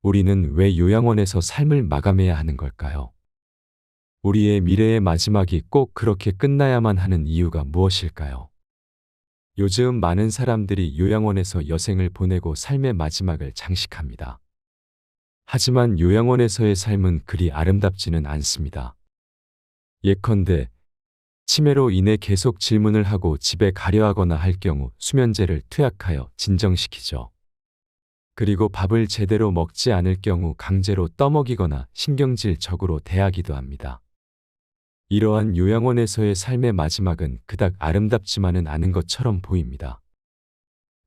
우리는 왜 요양원에서 삶을 마감해야 하는 걸까요? 우리의 미래의 마지막이 꼭 그렇게 끝나야만 하는 이유가 무엇일까요? 요즘 많은 사람들이 요양원에서 여생을 보내고 삶의 마지막을 장식합니다. 하지만 요양원에서의 삶은 그리 아름답지는 않습니다. 예컨대 치매로 인해 계속 질문을 하고 집에 가려 하거나 할 경우 수면제를 투약하여 진정시키죠. 그리고 밥을 제대로 먹지 않을 경우 강제로 떠먹이거나 신경질적으로 대하기도 합니다. 이러한 요양원에서의 삶의 마지막은 그닥 아름답지만은 않은 것처럼 보입니다.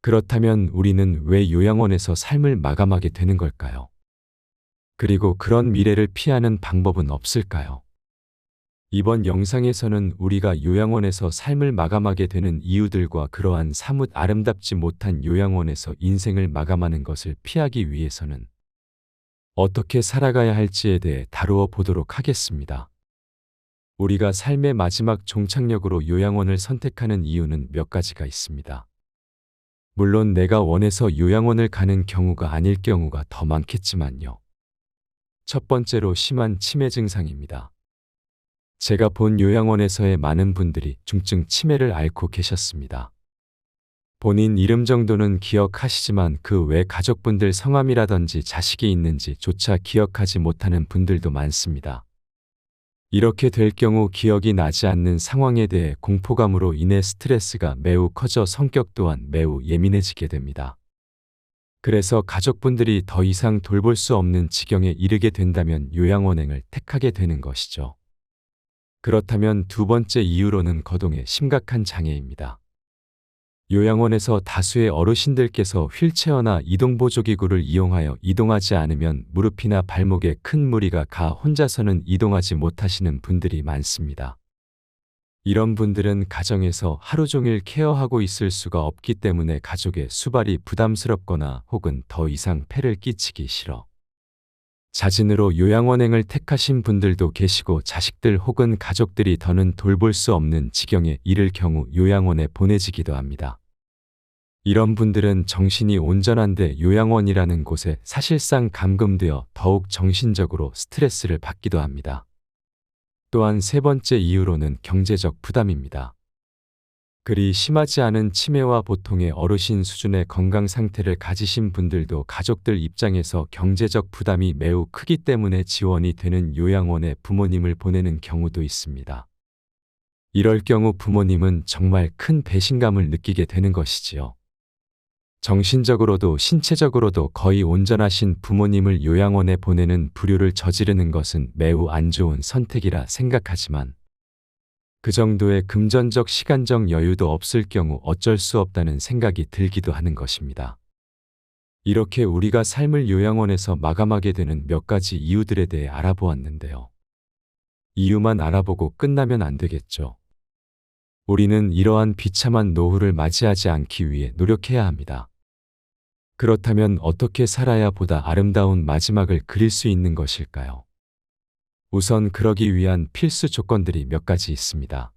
그렇다면 우리는 왜 요양원에서 삶을 마감하게 되는 걸까요? 그리고 그런 미래를 피하는 방법은 없을까요? 이번 영상에서는 우리가 요양원에서 삶을 마감하게 되는 이유들과 그러한 사뭇 아름답지 못한 요양원에서 인생을 마감하는 것을 피하기 위해서는 어떻게 살아가야 할지에 대해 다루어 보도록 하겠습니다. 우리가 삶의 마지막 종착역으로 요양원을 선택하는 이유는 몇 가지가 있습니다. 물론 내가 원해서 요양원을 가는 경우가 아닐 경우가 더 많겠지만요. 첫 번째로 심한 치매 증상입니다. 제가 본 요양원에서의 많은 분들이 중증 치매를 앓고 계셨습니다. 본인 이름 정도는 기억하시지만 그 외 가족분들 성함이라든지 자식이 있는지조차 기억하지 못하는 분들도 많습니다. 이렇게 될 경우 기억이 나지 않는 상황에 대해 공포감으로 인해 스트레스가 매우 커져 성격 또한 매우 예민해지게 됩니다. 그래서 가족분들이 더 이상 돌볼 수 없는 지경에 이르게 된다면 요양원행을 택하게 되는 것이죠. 그렇다면 두 번째 이유로는 거동의 심각한 장애입니다. 요양원에서 다수의 어르신들께서 휠체어나 이동보조기구를 이용하여 이동하지 않으면 무릎이나 발목에 큰 무리가 가 혼자서는 이동하지 못하시는 분들이 많습니다. 이런 분들은 가정에서 하루 종일 케어하고 있을 수가 없기 때문에 가족의 수발이 부담스럽거나 혹은 더 이상 폐를 끼치기 싫어 자진으로 요양원행을 택하신 분들도 계시고 자식들 혹은 가족들이 더는 돌볼 수 없는 지경에 이를 경우 요양원에 보내지기도 합니다. 이런 분들은 정신이 온전한데 요양원이라는 곳에 사실상 감금되어 더욱 정신적으로 스트레스를 받기도 합니다. 또한 세 번째 이유로는 경제적 부담입니다. 그리 심하지 않은 치매와 보통의 어르신 수준의 건강 상태를 가지신 분들도 가족들 입장에서 경제적 부담이 매우 크기 때문에 지원이 되는 요양원에 부모님을 보내는 경우도 있습니다. 이럴 경우 부모님은 정말 큰 배신감을 느끼게 되는 것이지요. 정신적으로도 신체적으로도 거의 온전하신 부모님을 요양원에 보내는 불효를 저지르는 것은 매우 안 좋은 선택이라 생각하지만 그 정도의 금전적 시간적 여유도 없을 경우 어쩔 수 없다는 생각이 들기도 하는 것입니다. 이렇게 우리가 삶을 요양원에서 마감하게 되는 몇 가지 이유들에 대해 알아보았는데요. 이유만 알아보고 끝나면 안 되겠죠. 우리는 이러한 비참한 노후를 맞이하지 않기 위해 노력해야 합니다. 그렇다면 어떻게 살아야 보다 아름다운 마지막을 그릴 수 있는 것일까요? 우선 그러기 위한 필수 조건들이 몇 가지 있습니다.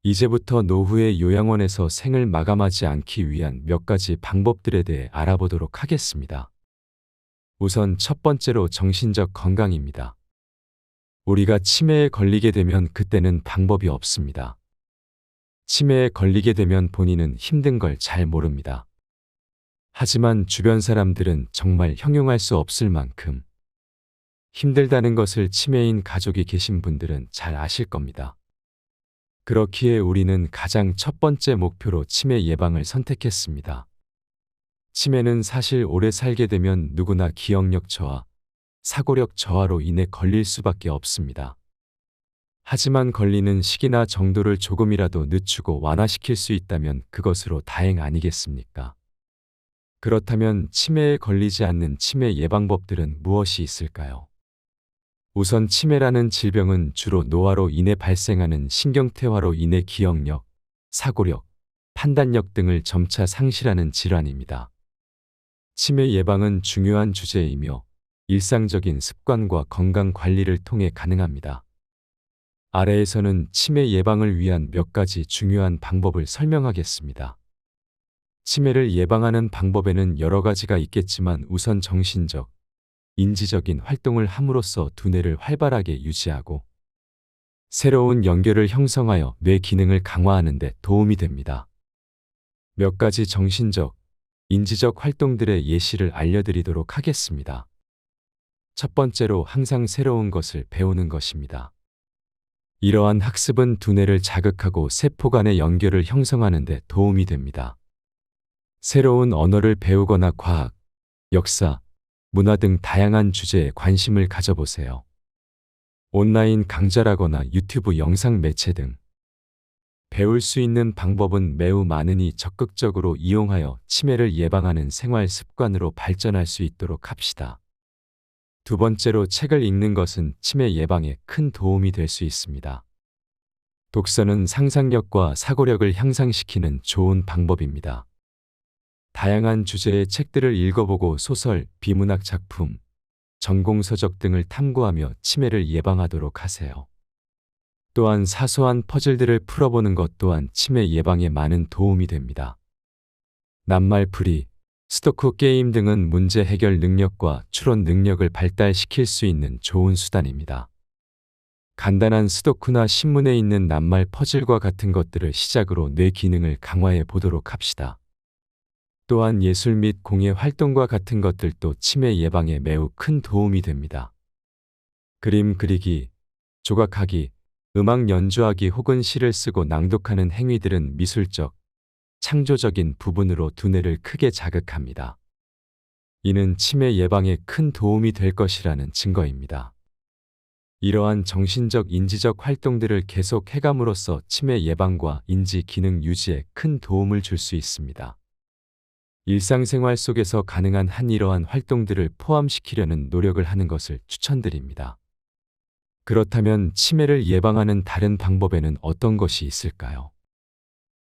이제부터 노후의 요양원에서 생을 마감하지 않기 위한 몇 가지 방법들에 대해 알아보도록 하겠습니다. 우선 첫 번째로 정신적 건강입니다. 우리가 치매에 걸리게 되면 그때는 방법이 없습니다. 치매에 걸리게 되면 본인은 힘든 걸 잘 모릅니다. 하지만 주변 사람들은 정말 형용할 수 없을 만큼 힘들다는 것을 치매인 가족이 계신 분들은 잘 아실 겁니다. 그렇기에 우리는 가장 첫 번째 목표로 치매 예방을 선택했습니다. 치매는 사실 오래 살게 되면 누구나 기억력 저하, 사고력 저하로 인해 걸릴 수밖에 없습니다. 하지만 걸리는 시기나 정도를 조금이라도 늦추고 완화시킬 수 있다면 그것으로 다행 아니겠습니까? 그렇다면 치매에 걸리지 않는 치매 예방법들은 무엇이 있을까요? 우선 치매라는 질병은 주로 노화로 인해 발생하는 신경퇴화로 인해 기억력, 사고력, 판단력 등을 점차 상실하는 질환입니다. 치매 예방은 중요한 주제이며 일상적인 습관과 건강 관리를 통해 가능합니다. 아래에서는 치매 예방을 위한 몇 가지 중요한 방법을 설명하겠습니다. 치매를 예방하는 방법에는 여러 가지가 있겠지만 우선 정신적, 인지적인 활동을 함으로써 두뇌를 활발하게 유지하고 새로운 연결을 형성하여 뇌 기능을 강화하는 데 도움이 됩니다. 몇 가지 정신적, 인지적 활동들의 예시를 알려드리도록 하겠습니다. 첫 번째로 항상 새로운 것을 배우는 것입니다. 이러한 학습은 두뇌를 자극하고 세포 간의 연결을 형성하는 데 도움이 됩니다. 새로운 언어를 배우거나 과학, 역사, 문화 등 다양한 주제에 관심을 가져보세요. 온라인 강좌라거나 유튜브 영상 매체 등 배울 수 있는 방법은 매우 많으니 적극적으로 이용하여 치매를 예방하는 생활 습관으로 발전할 수 있도록 합시다. 두 번째로 책을 읽는 것은 치매 예방에 큰 도움이 될 수 있습니다. 독서는 상상력과 사고력을 향상시키는 좋은 방법입니다. 다양한 주제의 책들을 읽어보고 소설, 비문학 작품, 전공서적 등을 탐구하며 치매를 예방하도록 하세요. 또한 사소한 퍼즐들을 풀어보는 것 또한 치매 예방에 많은 도움이 됩니다. 낱말풀이, 스토쿠 게임 등은 문제 해결 능력과 추론 능력을 발달시킬 수 있는 좋은 수단입니다. 간단한 스도쿠나 신문에 있는 낱말 퍼즐과 같은 것들을 시작으로 뇌 기능을 강화해 보도록 합시다. 또한 예술 및 공예 활동과 같은 것들도 치매 예방에 매우 큰 도움이 됩니다. 그림 그리기, 조각하기, 음악 연주하기 혹은 시를 쓰고 낭독하는 행위들은 미술적, 창조적인 부분으로 두뇌를 크게 자극합니다. 이는 치매 예방에 큰 도움이 될 것이라는 증거입니다. 이러한 정신적, 인지적 활동들을 계속 해감으로써 치매 예방과 인지 기능 유지에 큰 도움을 줄 수 있습니다. 일상생활 속에서 가능한 한 이러한 활동들을 포함시키려는 노력을 하는 것을 추천드립니다. 그렇다면 치매를 예방하는 다른 방법에는 어떤 것이 있을까요?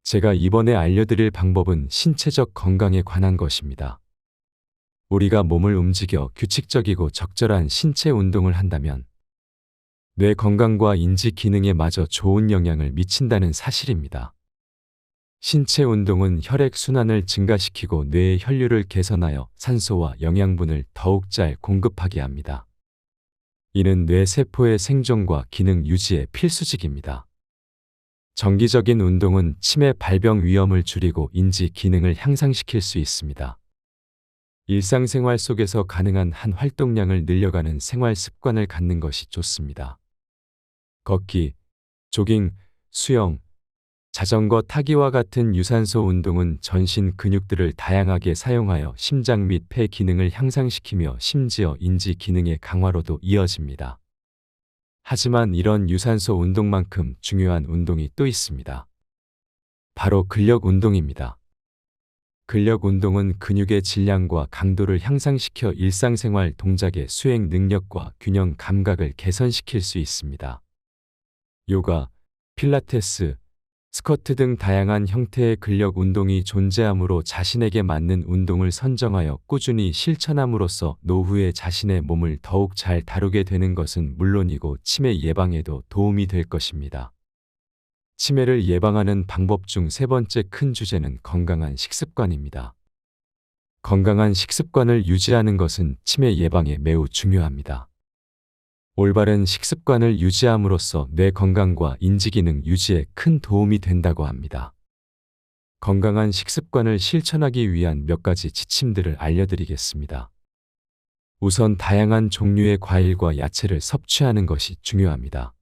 제가 이번에 알려드릴 방법은 신체적 건강에 관한 것입니다. 우리가 몸을 움직여 규칙적이고 적절한 신체 운동을 한다면 뇌 건강과 인지 기능에 마저 좋은 영향을 미친다는 사실입니다. 신체 운동은 혈액 순환을 증가시키고 뇌의 혈류를 개선하여 산소와 영양분을 더욱 잘 공급하게 합니다. 이는 뇌 세포의 생존과 기능 유지에 필수직입니다. 정기적인 운동은 치매 발병 위험을 줄이고 인지 기능을 향상시킬 수 있습니다. 일상생활 속에서 가능한 한 활동량을 늘려가는 생활 습관을 갖는 것이 좋습니다. 걷기, 조깅, 수영, 자전거 타기와 같은 유산소 운동은 전신 근육들을 다양하게 사용하여 심장 및 폐 기능을 향상시키며 심지어 인지 기능의 강화로도 이어집니다. 하지만 이런 유산소 운동만큼 중요한 운동이 또 있습니다. 바로 근력 운동입니다. 근력 운동은 근육의 질량과 강도를 향상시켜 일상생활 동작의 수행 능력과 균형 감각을 개선시킬 수 있습니다. 요가, 필라테스, 스쿼트 등 다양한 형태의 근력 운동이 존재하므로 자신에게 맞는 운동을 선정하여 꾸준히 실천함으로써 노후에 자신의 몸을 더욱 잘 다루게 되는 것은 물론이고 치매 예방에도 도움이 될 것입니다. 치매를 예방하는 방법 중 세 번째 큰 주제는 건강한 식습관입니다. 건강한 식습관을 유지하는 것은 치매 예방에 매우 중요합니다. 올바른 식습관을 유지함으로써 뇌 건강과 인지기능 유지에 큰 도움이 된다고 합니다. 건강한 식습관을 실천하기 위한 몇 가지 지침들을 알려드리겠습니다. 우선 다양한 종류의 과일과 야채를 섭취하는 것이 중요합니다.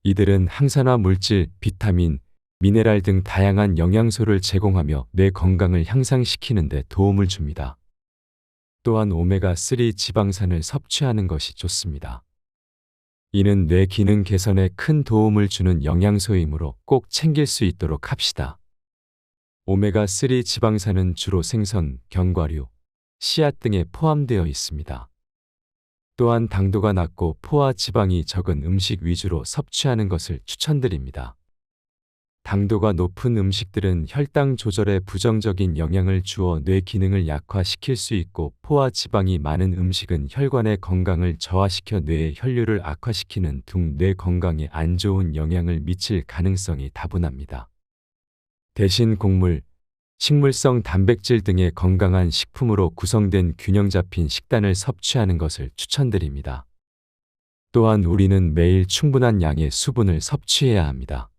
이들은 항산화 물질, 비타민, 미네랄 등 다양한 영양소를 제공하며 뇌 건강을 향상시키는 데 도움을 줍니다. 또한 오메가3 지방산을 섭취하는 것이 좋습니다. 이는 뇌 기능 개선에 큰 도움을 주는 영양소이므로 꼭 챙길 수 있도록 합시다. 오메가3 지방산은 주로 생선, 견과류, 씨앗 등에 포함되어 있습니다. 또한 당도가 낮고 포화 지방이 적은 음식 위주로 섭취하는 것을 추천드립니다. 당도가 높은 음식들은 혈당 조절에 부정적인 영향을 주어 뇌 기능을 약화시킬 수 있고 포화 지방이 많은 음식은 혈관의 건강을 저하시켜 뇌의 혈류를 악화시키는 등 뇌 건강에 안 좋은 영향을 미칠 가능성이 다분합니다. 대신 곡물, 식물성 단백질 등의 건강한 식품으로 구성된 균형 잡힌 식단을 섭취하는 것을 추천드립니다. 또한 우리는 매일 충분한 양의 수분을 섭취해야 합니다.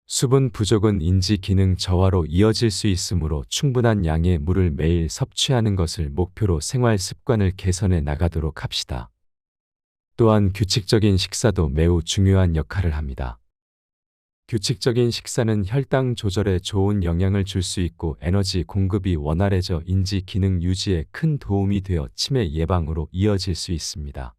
수분 부족은 인지 기능 저하로 이어질 수 있으므로 충분한 양의 물을 매일 섭취하는 것을 목표로 생활 습관을 개선해 나가도록 합시다. 또한 규칙적인 식사도 매우 중요한 역할을 합니다. 규칙적인 식사는 혈당 조절에 좋은 영향을 줄 수 있고 에너지 공급이 원활해져 인지 기능 유지에 큰 도움이 되어 치매 예방으로 이어질 수 있습니다.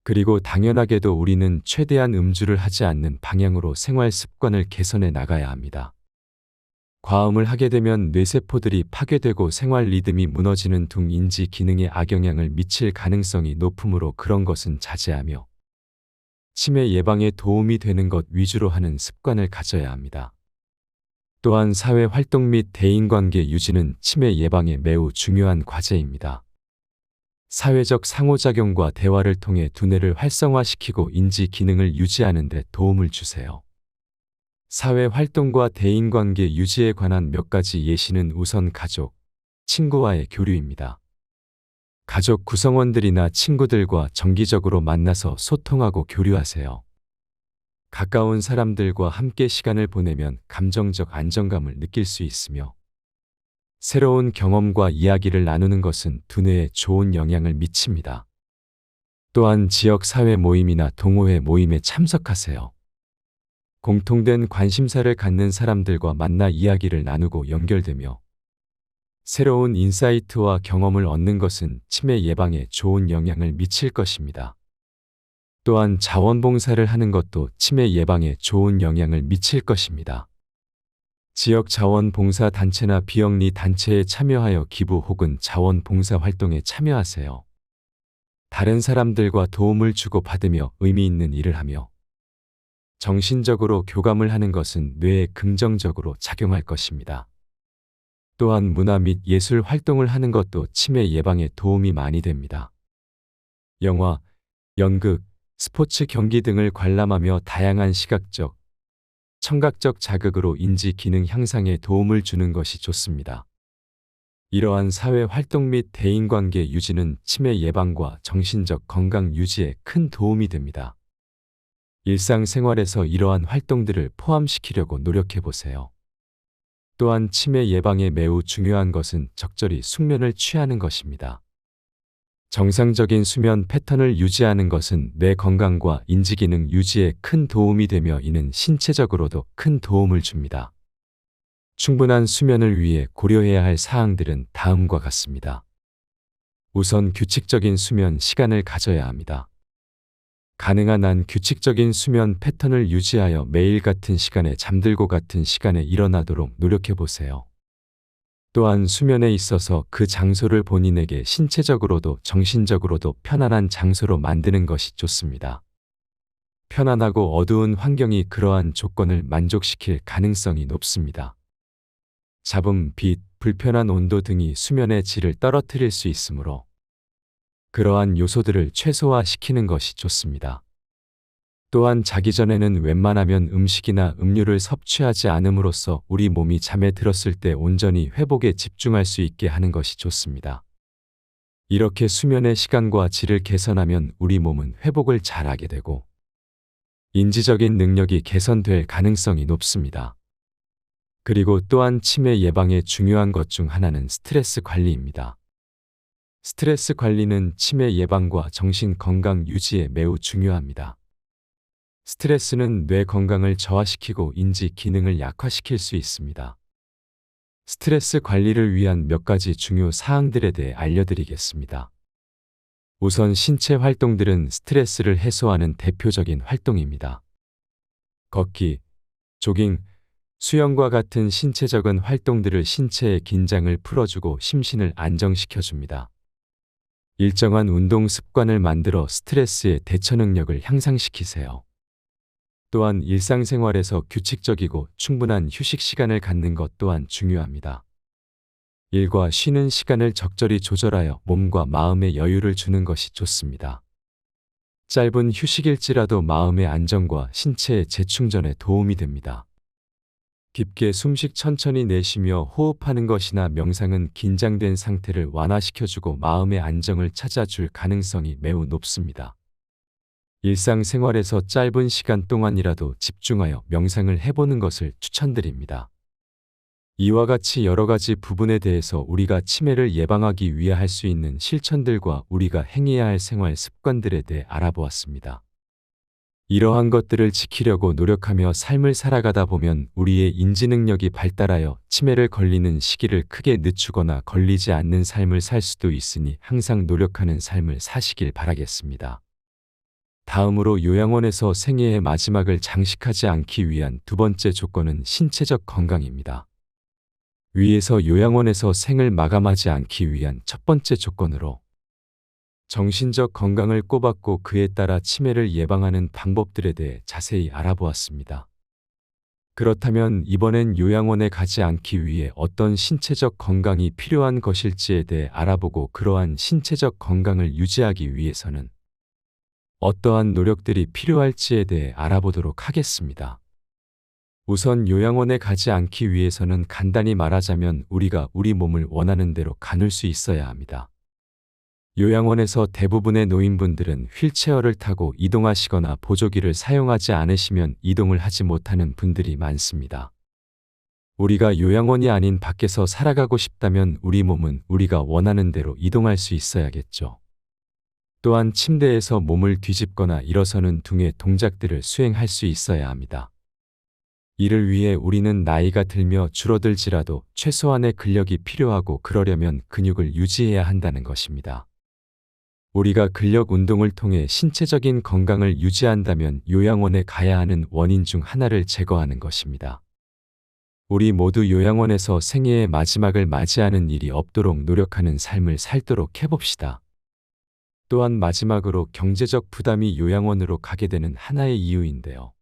그리고 당연하게도 우리는 최대한 음주를 하지 않는 방향으로 생활 습관을 개선해 나가야 합니다. 과음을 하게 되면 뇌세포들이 파괴되고 생활 리듬이 무너지는 등 인지 기능에 악영향을 미칠 가능성이 높으므로 그런 것은 자제하며 치매 예방에 도움이 되는 것 위주로 하는 습관을 가져야 합니다. 또한 사회 활동 및 대인관계 유지는 치매 예방에 매우 중요한 과제입니다. 사회적 상호작용과 대화를 통해 두뇌를 활성화시키고 인지 기능을 유지하는 데 도움을 주세요. 사회 활동과 대인관계 유지에 관한 몇 가지 예시는 우선 가족, 친구와의 교류입니다. 가족 구성원들이나 친구들과 정기적으로 만나서 소통하고 교류하세요. 가까운 사람들과 함께 시간을 보내면 감정적 안정감을 느낄 수 있으며 새로운 경험과 이야기를 나누는 것은 두뇌에 좋은 영향을 미칩니다. 또한 지역 사회 모임이나 동호회 모임에 참석하세요. 공통된 관심사를 갖는 사람들과 만나 이야기를 나누고 연결되며 새로운 인사이트와 경험을 얻는 것은 치매 예방에 좋은 영향을 미칠 것입니다. 또한 자원봉사를 하는 것도 치매 예방에 좋은 영향을 미칠 것입니다. 지역 자원봉사 단체나 비영리 단체에 참여하여 기부 혹은 자원봉사 활동에 참여하세요. 다른 사람들과 도움을 주고받으며 의미 있는 일을 하며 정신적으로 교감을 하는 것은 뇌에 긍정적으로 작용할 것입니다. 또한 문화 및 예술 활동을 하는 것도 치매 예방에 도움이 많이 됩니다. 영화, 연극, 스포츠 경기 등을 관람하며 다양한 시각적, 청각적 자극으로 인지 기능 향상에 도움을 주는 것이 좋습니다. 이러한 사회 활동 및 대인관계 유지는 치매 예방과 정신적 건강 유지에 큰 도움이 됩니다. 일상생활에서 이러한 활동들을 포함시키려고 노력해 보세요. 또한 치매 예방에 매우 중요한 것은 적절히 숙면을 취하는 것입니다. 정상적인 수면 패턴을 유지하는 것은 뇌 건강과 인지기능 유지에 큰 도움이 되며 이는 신체적으로도 큰 도움을 줍니다. 충분한 수면을 위해 고려해야 할 사항들은 다음과 같습니다. 우선 규칙적인 수면 시간을 가져야 합니다. 가능한 한 규칙적인 수면 패턴을 유지하여 매일 같은 시간에 잠들고 같은 시간에 일어나도록 노력해 보세요. 또한 수면에 있어서 그 장소를 본인에게 신체적으로도 정신적으로도 편안한 장소로 만드는 것이 좋습니다. 편안하고 어두운 환경이 그러한 조건을 만족시킬 가능성이 높습니다. 잡음, 빛, 불편한 온도 등이 수면의 질을 떨어뜨릴 수 있으므로 그러한 요소들을 최소화시키는 것이 좋습니다. 또한 자기 전에는 웬만하면 음식이나 음료를 섭취하지 않음으로써 우리 몸이 잠에 들었을 때 온전히 회복에 집중할 수 있게 하는 것이 좋습니다. 이렇게 수면의 시간과 질을 개선하면 우리 몸은 회복을 잘하게 되고 인지적인 능력이 개선될 가능성이 높습니다. 그리고 또한 치매 예방에 중요한 것 중 하나는 스트레스 관리입니다. 스트레스 관리는 치매 예방과 정신 건강 유지에 매우 중요합니다. 스트레스는 뇌 건강을 저하시키고 인지 기능을 약화시킬 수 있습니다. 스트레스 관리를 위한 몇 가지 중요 사항들에 대해 알려드리겠습니다. 우선 신체 활동들은 스트레스를 해소하는 대표적인 활동입니다. 걷기, 조깅, 수영과 같은 신체적인 활동들을 신체의 긴장을 풀어주고 심신을 안정시켜줍니다. 일정한 운동 습관을 만들어 스트레스의 대처 능력을 향상시키세요. 또한 일상생활에서 규칙적이고 충분한 휴식 시간을 갖는 것 또한 중요합니다. 일과 쉬는 시간을 적절히 조절하여 몸과 마음에 여유를 주는 것이 좋습니다. 짧은 휴식일지라도 마음의 안정과 신체의 재충전에 도움이 됩니다. 깊게 숨씩 천천히 내쉬며 호흡하는 것이나 명상은 긴장된 상태를 완화시켜주고 마음의 안정을 찾아줄 가능성이 매우 높습니다. 일상생활에서 짧은 시간 동안이라도 집중하여 명상을 해보는 것을 추천드립니다. 이와 같이 여러 가지 부분에 대해서 우리가 치매를 예방하기 위해 할 수 있는 실천들과 우리가 행해야 할 생활 습관들에 대해 알아보았습니다. 이러한 것들을 지키려고 노력하며 삶을 살아가다 보면 우리의 인지 능력이 발달하여 치매를 걸리는 시기를 크게 늦추거나 걸리지 않는 삶을 살 수도 있으니 항상 노력하는 삶을 사시길 바라겠습니다. 다음으로 요양원에서 생애의 마지막을 장식하지 않기 위한 두 번째 조건은 신체적 건강입니다. 위에서 요양원에서 생을 마감하지 않기 위한 첫 번째 조건으로 정신적 건강을 꼽았고 그에 따라 치매를 예방하는 방법들에 대해 자세히 알아보았습니다. 그렇다면 이번엔 요양원에 가지 않기 위해 어떤 신체적 건강이 필요한 것일지에 대해 알아보고 그러한 신체적 건강을 유지하기 위해서는 어떠한 노력들이 필요할지에 대해 알아보도록 하겠습니다. 우선 요양원에 가지 않기 위해서는 간단히 말하자면 우리가 우리 몸을 원하는 대로 가눌 수 있어야 합니다. 요양원에서 대부분의 노인분들은 휠체어를 타고 이동하시거나 보조기를 사용하지 않으시면 이동을 하지 못하는 분들이 많습니다. 우리가 요양원이 아닌 밖에서 살아가고 싶다면 우리 몸은 우리가 원하는 대로 이동할 수 있어야겠죠. 또한 침대에서 몸을 뒤집거나 일어서는 등의 동작들을 수행할 수 있어야 합니다. 이를 위해 우리는 나이가 들며 줄어들지라도 최소한의 근력이 필요하고 그러려면 근육을 유지해야 한다는 것입니다. 우리가 근력 운동을 통해 신체적인 건강을 유지한다면 요양원에 가야 하는 원인 중 하나를 제거하는 것입니다. 우리 모두 요양원에서 생애의 마지막을 맞이하는 일이 없도록 노력하는 삶을 살도록 해봅시다. 또한 마지막으로 경제적 부담이 요양원으로 가게 되는 하나의 이유인데요.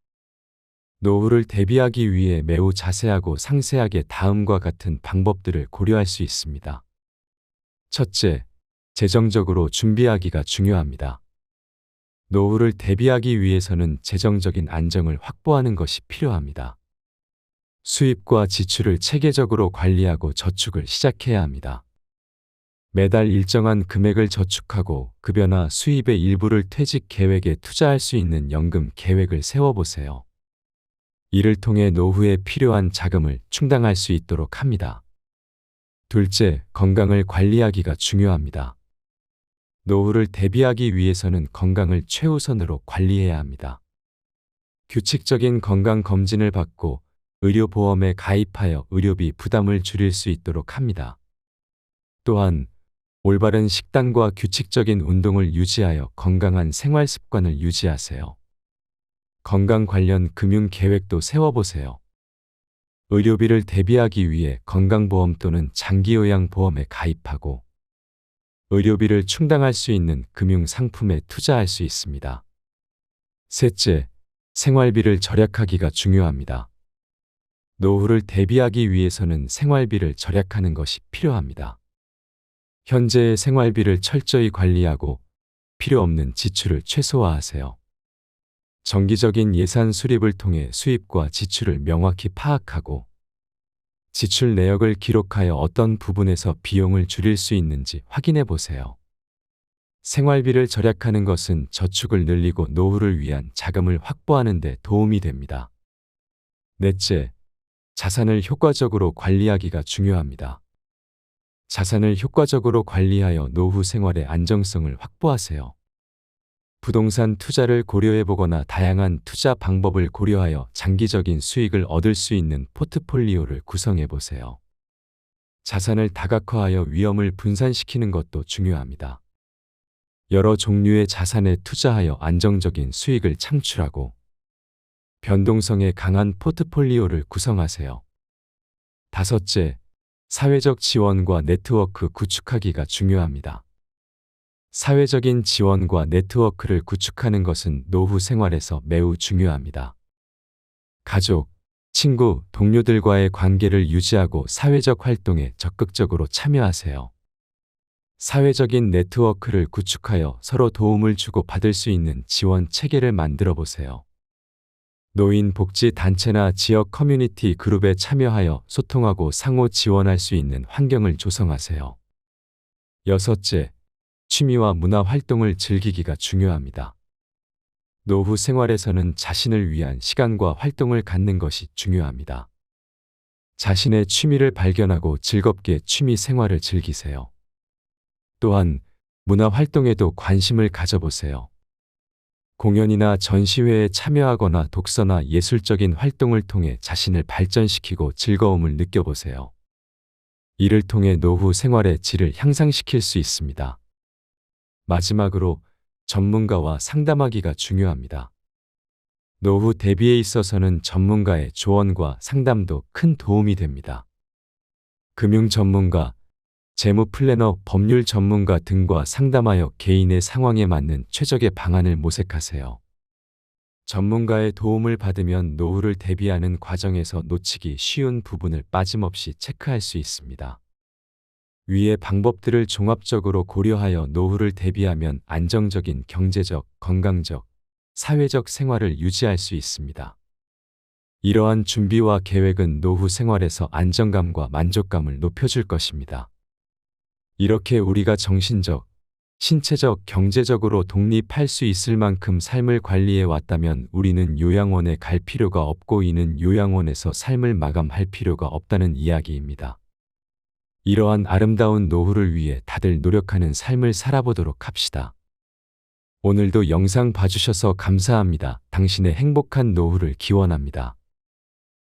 노후를 대비하기 위해 매우 자세하고 상세하게 다음과 같은 방법들을 고려할 수 있습니다. 첫째, 재정적으로 준비하기가 중요합니다. 노후를 대비하기 위해서는 재정적인 안정을 확보하는 것이 필요합니다. 수입과 지출을 체계적으로 관리하고 저축을 시작해야 합니다. 매달 일정한 금액을 저축하고 급여나 수입의 일부를 퇴직 계획에 투자할 수 있는 연금 계획을 세워보세요. 이를 통해 노후에 필요한 자금을 충당할 수 있도록 합니다. 둘째, 건강을 관리하기가 중요합니다. 노후를 대비하기 위해서는 건강을 최우선으로 관리해야 합니다. 규칙적인 건강 검진을 받고 의료보험에 가입하여 의료비 부담을 줄일 수 있도록 합니다. 또한 올바른 식단과 규칙적인 운동을 유지하여 건강한 생활 습관을 유지하세요. 건강 관련 금융 계획도 세워보세요. 의료비를 대비하기 위해 건강보험 또는 장기요양보험에 가입하고 의료비를 충당할 수 있는 금융상품에 투자할 수 있습니다. 셋째, 생활비를 절약하기가 중요합니다. 노후를 대비하기 위해서는 생활비를 절약하는 것이 필요합니다. 현재의 생활비를 철저히 관리하고 필요 없는 지출을 최소화하세요. 정기적인 예산 수립을 통해 수입과 지출을 명확히 파악하고 지출 내역을 기록하여 어떤 부분에서 비용을 줄일 수 있는지 확인해 보세요. 생활비를 절약하는 것은 저축을 늘리고 노후를 위한 자금을 확보하는 데 도움이 됩니다. 넷째, 자산을 효과적으로 관리하기가 중요합니다. 자산을 효과적으로 관리하여 노후 생활의 안정성을 확보하세요. 부동산 투자를 고려해 보거나 다양한 투자 방법을 고려하여 장기적인 수익을 얻을 수 있는 포트폴리오를 구성해 보세요. 자산을 다각화하여 위험을 분산시키는 것도 중요합니다. 여러 종류의 자산에 투자하여 안정적인 수익을 창출하고 변동성에 강한 포트폴리오를 구성하세요. 다섯째, 사회적 지원과 네트워크 구축하기가 중요합니다. 사회적인 지원과 네트워크를 구축하는 것은 노후 생활에서 매우 중요합니다. 가족, 친구, 동료들과의 관계를 유지하고 사회적 활동에 적극적으로 참여하세요. 사회적인 네트워크를 구축하여 서로 도움을 주고 받을 수 있는 지원 체계를 만들어 보세요. 노인 복지 단체나 지역 커뮤니티 그룹에 참여하여 소통하고 상호 지원할 수 있는 환경을 조성하세요. 여섯째, 취미와 문화 활동을 즐기기가 중요합니다. 노후 생활에서는 자신을 위한 시간과 활동을 갖는 것이 중요합니다. 자신의 취미를 발견하고 즐겁게 취미 생활을 즐기세요. 또한 문화 활동에도 관심을 가져보세요. 공연이나 전시회에 참여하거나 독서나 예술적인 활동을 통해 자신을 발전시키고 즐거움을 느껴보세요. 이를 통해 노후 생활의 질을 향상시킬 수 있습니다. 마지막으로 전문가와 상담하기가 중요합니다. 노후 대비에 있어서는 전문가의 조언과 상담도 큰 도움이 됩니다. 금융 전문가, 재무 플래너, 법률 전문가 등과 상담하여 개인의 상황에 맞는 최적의 방안을 모색하세요. 전문가의 도움을 받으면 노후를 대비하는 과정에서 놓치기 쉬운 부분을 빠짐없이 체크할 수 있습니다. 위의 방법들을 종합적으로 고려하여 노후를 대비하면 안정적인 경제적, 건강적, 사회적 생활을 유지할 수 있습니다. 이러한 준비와 계획은 노후 생활에서 안정감과 만족감을 높여줄 것입니다. 이렇게 우리가 정신적, 신체적, 경제적으로 독립할 수 있을 만큼 삶을 관리해 왔다면 우리는 요양원에 갈 필요가 없고 이는 요양원에서 삶을 마감할 필요가 없다는 이야기입니다. 이러한 아름다운 노후를 위해 다들 노력하는 삶을 살아보도록 합시다. 오늘도 영상 봐주셔서 감사합니다. 당신의 행복한 노후를 기원합니다.